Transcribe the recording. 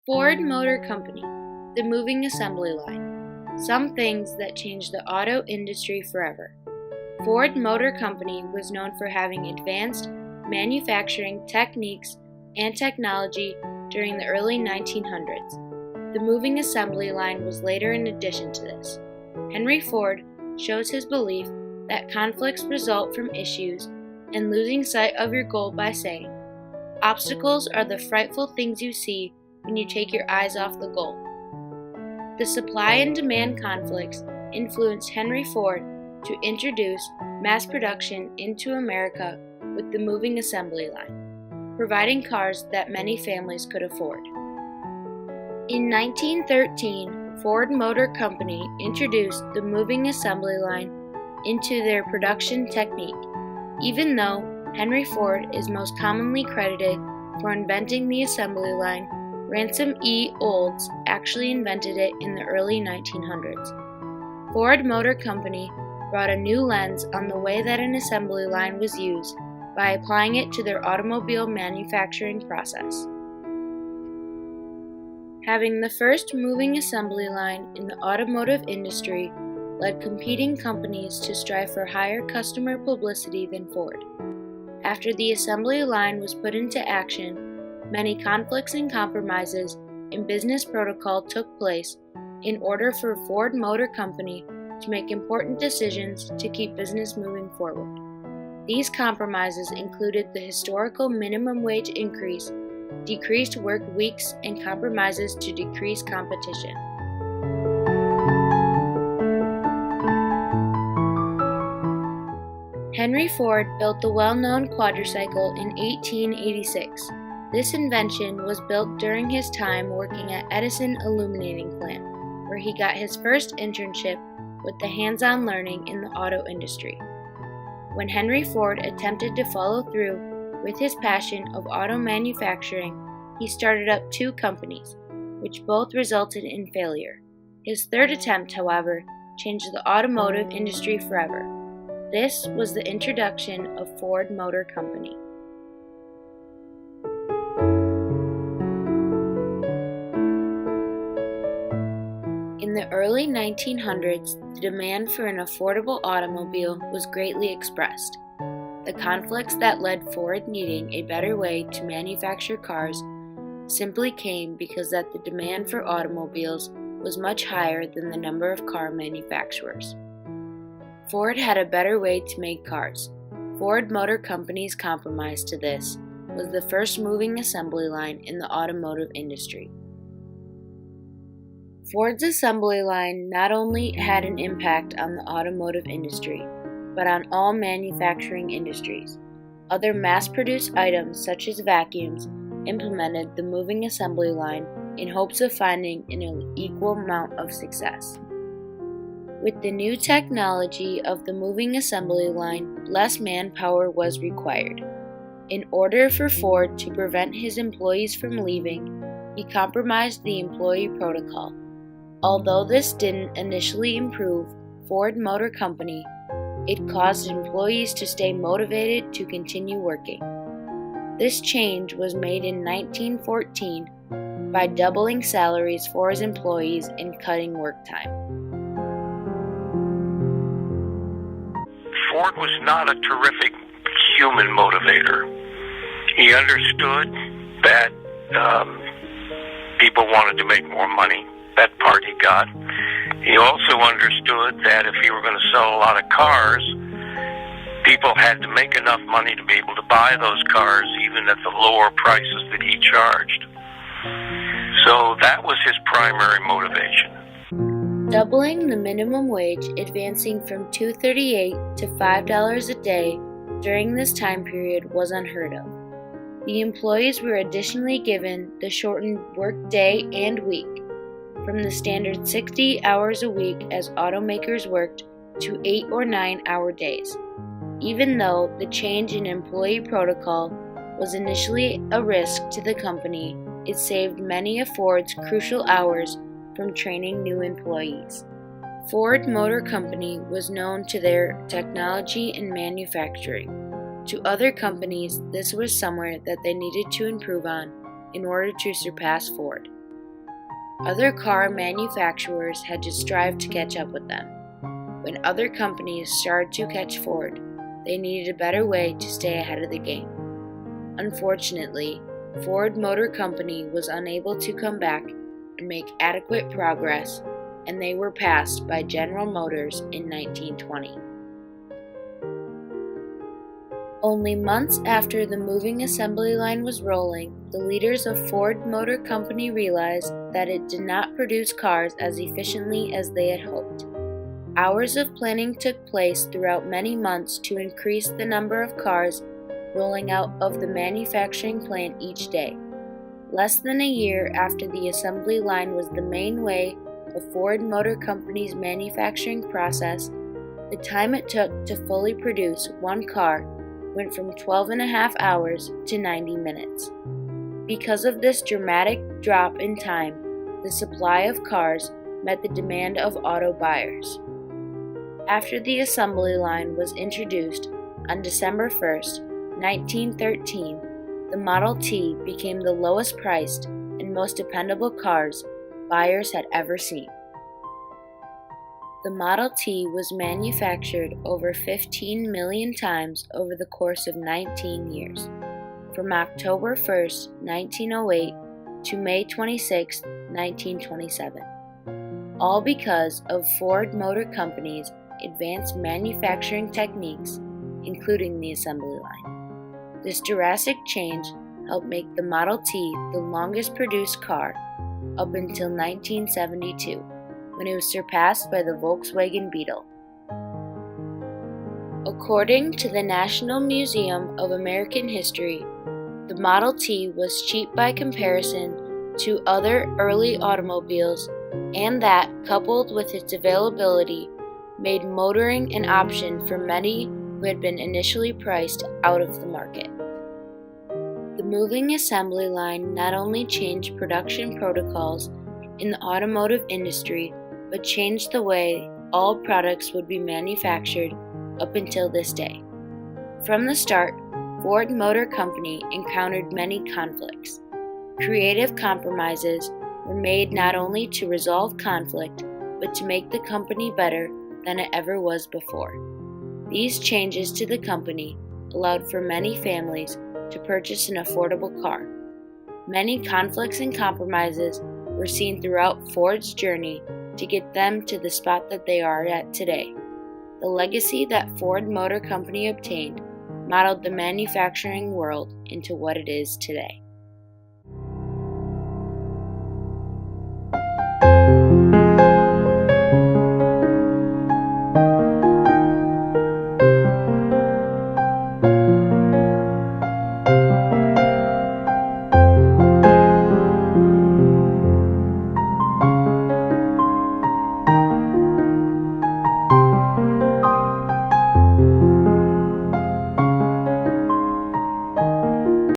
Ford Motor Company, the moving assembly line. Some things that changed the auto industry forever. Ford Motor Company was known for having advanced manufacturing techniques and technology during the early 1900s. The moving assembly line was later an addition to this. Henry Ford shows his belief that conflicts result from issues and losing sight of your goal by saying, "Obstacles are the frightful things you see when you take your eyes off the goal." The supply and demand conflicts influenced Henry Ford to introduce mass production into America with the moving assembly line, providing cars that many families could afford. In 1913, Ford Motor Company introduced the moving assembly line into their production technique, even though Henry Ford is most commonly credited for inventing the assembly line. Ransom E. Olds actually invented it in the early 1900s. Ford Motor Company brought a new lens on the way that an assembly line was used by applying it to their automobile manufacturing process. Having the first moving assembly line in the automotive industry led competing companies to strive for higher customer publicity than Ford. After the assembly line was put into action, many conflicts and compromises in business protocol took place in order for Ford Motor Company to make important decisions to keep business moving forward. These compromises included the historical minimum wage increase, decreased work weeks, and compromises to decrease competition. Henry Ford built the well-known quadricycle in 1886. This invention was built during his time working at Edison Illuminating Plant, where he got his first internship with the hands-on learning in the auto industry. When Henry Ford attempted to follow through with his passion of auto manufacturing, he started up two companies, which both resulted in failure. His third attempt, however, changed the automotive industry forever. This was the introduction of Ford Motor Company. In the early 1900s, the demand for an affordable automobile was greatly expressed. The conflicts that led Ford needing a better way to manufacture cars simply came because that the demand for automobiles was much higher than the number of car manufacturers. Ford had a better way to make cars. Ford Motor Company's compromise to this was the first moving assembly line in the automotive industry. Ford's assembly line not only had an impact on the automotive industry, but on all manufacturing industries. Other mass-produced items such as vacuums implemented the moving assembly line in hopes of finding an equal amount of success. With the new technology of the moving assembly line, less manpower was required. In order for Ford to prevent his employees from leaving, he compromised the employee protocol. Although this didn't initially improve Ford Motor Company, it caused employees to stay motivated to continue working. This change was made in 1914 by doubling salaries for his employees and cutting work time. Ford was not a terrific human motivator. He understood that people wanted to make more money. That part he got. He also understood that if he were going to sell a lot of cars, people had to make enough money to be able to buy those cars even at the lower prices that he charged. So that was his primary motivation. Doubling the minimum wage, advancing from $2.38 to $5 a day during this time period was unheard of. The employees were additionally given the shortened work day and week, from the standard 60 hours a week as automakers worked to 8 or 9 hour days. Even though the change in employee protocol was initially a risk to the company, it saved many of Ford's crucial hours from training new employees. Ford Motor Company was known to their technology and manufacturing. To other companies, this was somewhere that they needed to improve on in order to surpass Ford. Other car manufacturers had to strive to catch up with them. When other companies started to catch Ford, they needed a better way to stay ahead of the game. Unfortunately, Ford Motor Company was unable to come back and make adequate progress, and they were passed by General Motors in 1920. Only months after the moving assembly line was rolling, the leaders of Ford Motor Company realized that it did not produce cars as efficiently as they had hoped. Hours of planning took place throughout many months to increase the number of cars rolling out of the manufacturing plant each day. Less than a year after the assembly line was the main way of Ford Motor Company's manufacturing process, the time it took to fully produce one car went from 12.5 hours to 90 minutes. Because of this dramatic drop in time, the supply of cars met the demand of auto buyers. After the assembly line was introduced on December 1st, 1913, the Model T became the lowest priced and most dependable cars buyers had ever seen. The Model T was manufactured over 15 million times over the course of 19 years, from October 1st, 1908 to May 26, 1927, all because of Ford Motor Company's advanced manufacturing techniques, including the assembly line. This drastic change helped make the Model T the longest produced car up until 1972, when it was surpassed by the Volkswagen Beetle. According to the National Museum of American History, the Model T was cheap by comparison to other early automobiles, and that, coupled with its availability, made motoring an option for many who had been initially priced out of the market. The moving assembly line not only changed production protocols in the automotive industry, but changed the way all products would be manufactured up until this day. From the start, Ford Motor Company encountered many conflicts. Creative compromises were made not only to resolve conflict, but to make the company better than it ever was before. These changes to the company allowed for many families to purchase an affordable car. Many conflicts and compromises were seen throughout Ford's journey to get them to the spot that they are at today. The legacy that Ford Motor Company obtained modeled the manufacturing world into what it is today.